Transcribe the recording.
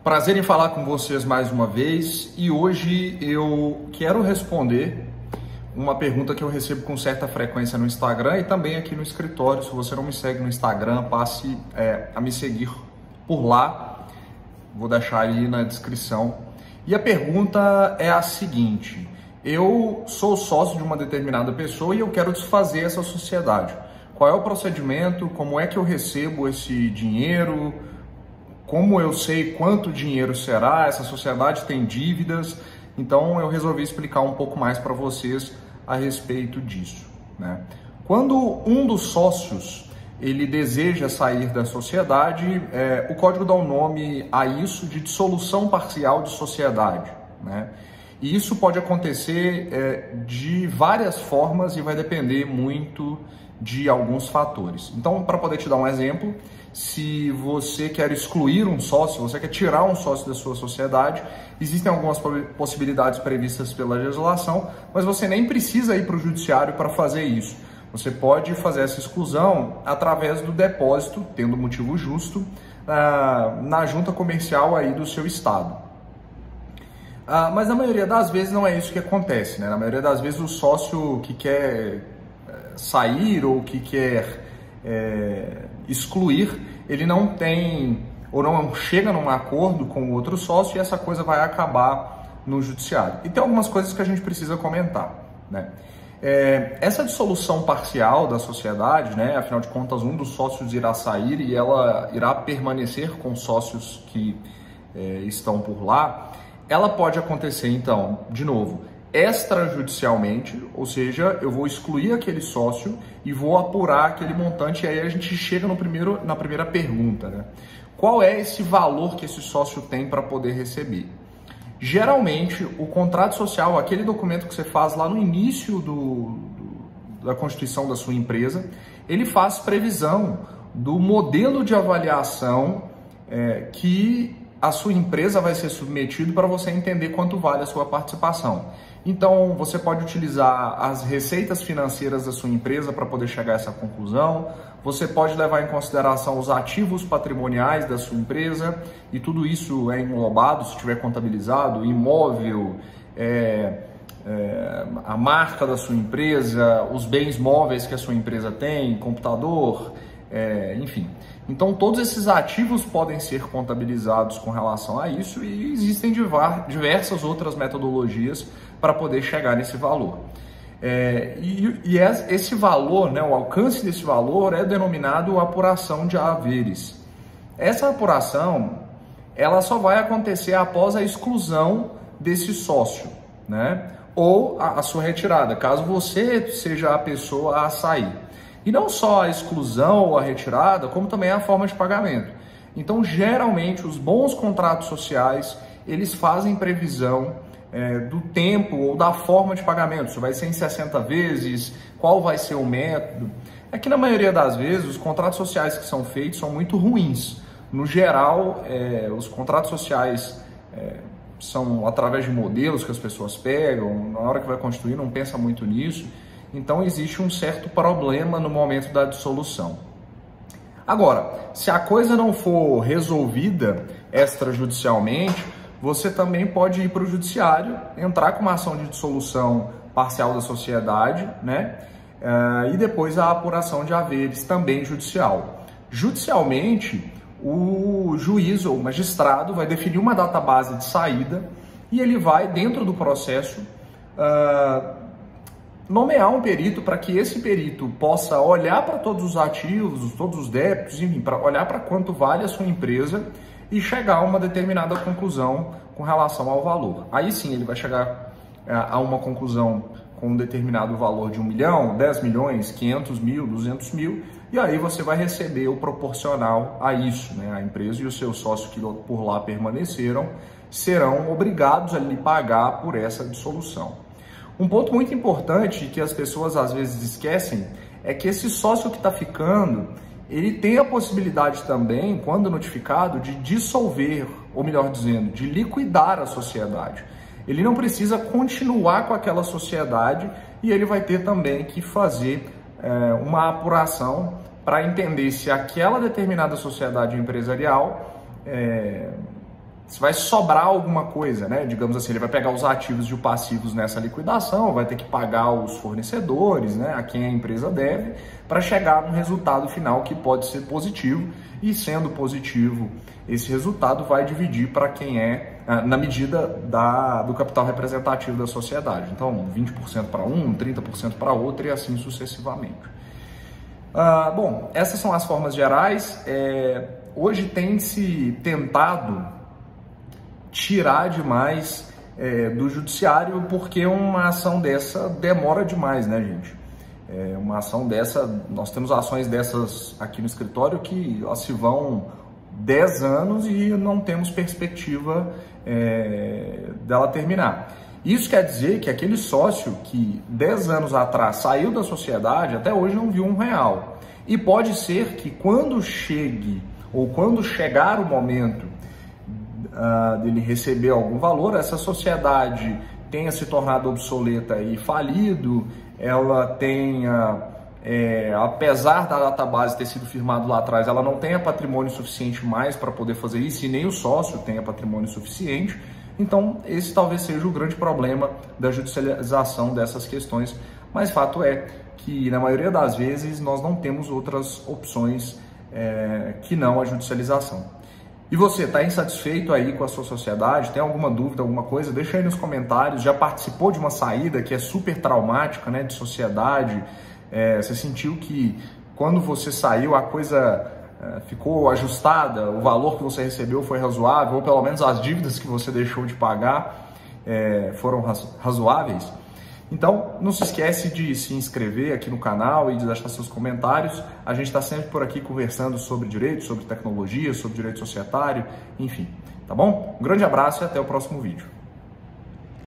Prazer em falar com vocês mais uma vez e hoje eu quero responder uma pergunta que eu recebo com certa frequência no Instagram e também aqui no escritório. Se você não me segue no Instagram, passe a me seguir por lá, vou deixar aí na descrição. E a pergunta é a seguinte: eu sou sócio de uma determinada pessoa e eu quero desfazer essa sociedade. Qual é o procedimento? Como é que eu recebo esse dinheiro? Como eu sei quanto dinheiro será? Essa sociedade tem dívidas? Então eu resolvi explicar um pouco mais para vocês a respeito disso, né? Quando um dos sócios ele deseja sair da sociedade, o código dá um nome a isso de dissolução parcial de sociedade, né? E isso pode acontecer de várias formas e vai depender muito de alguns fatores. Então, para poder te dar um exemplo, se você quer excluir um sócio, você quer tirar um sócio da sua sociedade, existem algumas possibilidades previstas pela legislação, mas você nem precisa ir para o judiciário para fazer isso. Você pode fazer essa exclusão através do depósito, tendo motivo justo, na junta comercial aí do seu estado. Mas na maioria das vezes não é isso que acontece, né? Na maioria das vezes o sócio que quer sair ou que quer excluir, ele não tem ou não chega num acordo com o outro sócio e essa coisa vai acabar no judiciário. E tem algumas coisas que a gente precisa comentar, né? Essa dissolução parcial da sociedade, né? Afinal de contas, um dos sócios irá sair e ela irá permanecer com sócios que estão por lá. Ela pode acontecer, então, de novo, extrajudicialmente, ou seja, eu vou excluir aquele sócio e vou apurar aquele montante, e aí a gente chega na primeira pergunta, né? Qual é esse valor que esse sócio tem para poder receber? Geralmente, o contrato social, aquele documento que você faz lá no início da constituição da sua empresa, ele faz previsão do modelo de avaliação que a sua empresa vai ser submetido para você entender quanto vale a sua participação. Então, você pode utilizar as receitas financeiras da sua empresa para poder chegar a essa conclusão. Você pode levar em consideração os ativos patrimoniais da sua empresa e tudo isso é englobado, se tiver contabilizado, imóvel, a marca da sua empresa, os bens móveis que a sua empresa tem, computador, enfim. Então, todos esses ativos podem ser contabilizados com relação a isso e existem diversas outras metodologias para poder chegar nesse valor. Esse valor, né, o alcance desse valor é denominado apuração de haveres. Essa apuração, ela só vai acontecer após a exclusão desse sócio, né, ou a sua retirada, caso você seja a pessoa a sair. E não só a exclusão ou a retirada, como também a forma de pagamento. Então, geralmente, os bons contratos sociais, eles fazem previsão do tempo ou da forma de pagamento. Se vai ser em 60 vezes, qual vai ser o método. É que na maioria das vezes, os contratos sociais que são feitos são muito ruins. No geral, os contratos sociais são através de modelos que as pessoas pegam, na hora que vai constituir, não pensa muito nisso. Então, existe um certo problema no momento da dissolução. Agora, se a coisa não for resolvida extrajudicialmente, você também pode ir para o judiciário, entrar com uma ação de dissolução parcial da sociedade, né? E depois a apuração de haveres também judicial. Judicialmente, o juiz ou o magistrado vai definir uma database de saída e ele vai, dentro do processo, nomear um perito para que esse perito possa olhar para todos os ativos, todos os débitos, enfim, para olhar para quanto vale a sua empresa e chegar a uma determinada conclusão com relação ao valor. Aí sim ele vai chegar a uma conclusão com um determinado valor de 1 milhão, 10 milhões, 500 mil, 200 mil, e aí você vai receber o proporcional a isso, né? A empresa e os seus sócios que por lá permaneceram serão obrigados a lhe pagar por essa dissolução. Um ponto muito importante que as pessoas às vezes esquecem é que esse sócio que está ficando, ele tem a possibilidade também, quando notificado, de dissolver, ou melhor dizendo, de liquidar a sociedade. Ele não precisa continuar com aquela sociedade e ele vai ter também que fazer uma apuração para entender se aquela determinada sociedade empresarial se vai sobrar alguma coisa, né? Digamos assim, ele vai pegar os ativos e os passivos nessa liquidação, vai ter que pagar os fornecedores, né? A quem a empresa deve, para chegar num resultado final que pode ser positivo, e sendo positivo, esse resultado vai dividir para quem é, na medida do capital representativo da sociedade. Então, 20% para um, 30% para outro e assim sucessivamente. Bom, essas são as formas gerais. Hoje tem se tentado tirar demais do judiciário, porque uma ação dessa demora demais, né, gente? Uma ação dessa, nós temos ações dessas aqui no escritório que se vão 10 anos e não temos perspectiva dela terminar. Isso quer dizer que aquele sócio que 10 anos atrás saiu da sociedade, até hoje não viu R$1. E pode ser que quando chegue, ou quando chegar o momento dele receber algum valor, essa sociedade tenha se tornado obsoleta e falido, ela tenha, apesar da database ter sido firmado lá atrás, ela não tenha patrimônio suficiente mais para poder fazer isso, e nem o sócio tenha patrimônio suficiente. Então, esse talvez seja o grande problema da judicialização dessas questões, mas fato é que, na maioria das vezes, nós não temos outras opções que não a judicialização. E você, está insatisfeito aí com a sua sociedade? Tem alguma dúvida, alguma coisa? Deixa aí nos comentários. Já participou de uma saída que é super traumática, né, de sociedade? Você sentiu que quando você saiu a coisa ficou ajustada, o valor que você recebeu foi razoável, ou pelo menos as dívidas que você deixou de pagar foram razoáveis? Então, não se esquece de se inscrever aqui no canal e de deixar seus comentários. A gente está sempre por aqui conversando sobre direito, sobre tecnologia, sobre direito societário, enfim, tá bom? Um grande abraço e até o próximo vídeo.